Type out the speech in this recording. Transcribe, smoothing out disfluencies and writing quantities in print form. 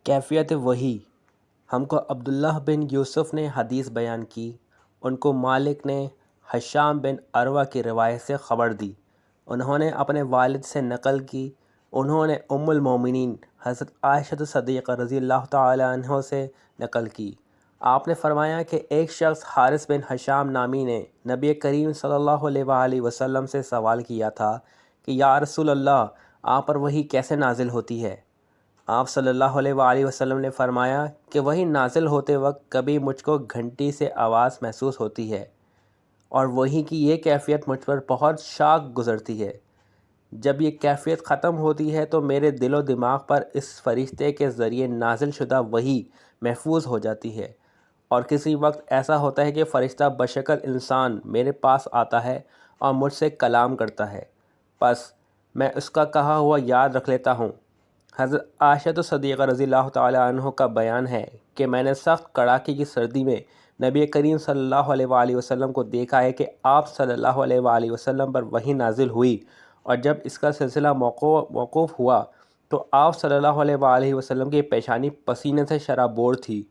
کیفیت وحی۔ ہم کو عبداللہ بن یوسف نے حدیث بیان کی، ان کو مالک نے ہشام بن عروہ کی روایت سے خبر دی، انہوں نے اپنے والد سے نقل کی، انہوں نے ام المومنین حضرت عائشہ صدیقہ رضی اللہ تعالی عنہ سے نقل کی۔ آپ نے فرمایا کہ ایک شخص حارث بن ہشام نامی نے نبی کریم صلی اللہ علیہ وآلہ وسلم سے سوال کیا تھا کہ یا رسول اللہ، آپ پر وحی کیسے نازل ہوتی ہے؟ آپ صلی اللہ علیہ وآلہ وسلم نے فرمایا کہ وحی نازل ہوتے وقت کبھی مجھ کو گھنٹی سے آواز محسوس ہوتی ہے، اور وحی کی یہ کیفیت مجھ پر بہت شاق گزرتی ہے۔ جب یہ کیفیت ختم ہوتی ہے تو میرے دل و دماغ پر اس فرشتے کے ذریعے نازل شدہ وحی محفوظ ہو جاتی ہے، اور کسی وقت ایسا ہوتا ہے کہ فرشتہ بشکل انسان میرے پاس آتا ہے اور مجھ سے کلام کرتا ہے، پس میں اس کا کہا ہوا یاد رکھ لیتا ہوں۔ حضرت عائشہ صدیقہ رضی اللہ تعالی عنہ کا بیان ہے کہ میں نے سخت کڑاکے کی سردی میں نبی کریم صلی اللہ علیہ وآلہ وسلم کو دیکھا ہے کہ آپ صلی اللہ علیہ وآلہ وسلم پر وحی نازل ہوئی، اور جب اس کا سلسلہ موقوف ہوا تو آپ صلی اللہ علیہ وآلہ وسلم کی پیشانی پسینے سے شرابور تھی۔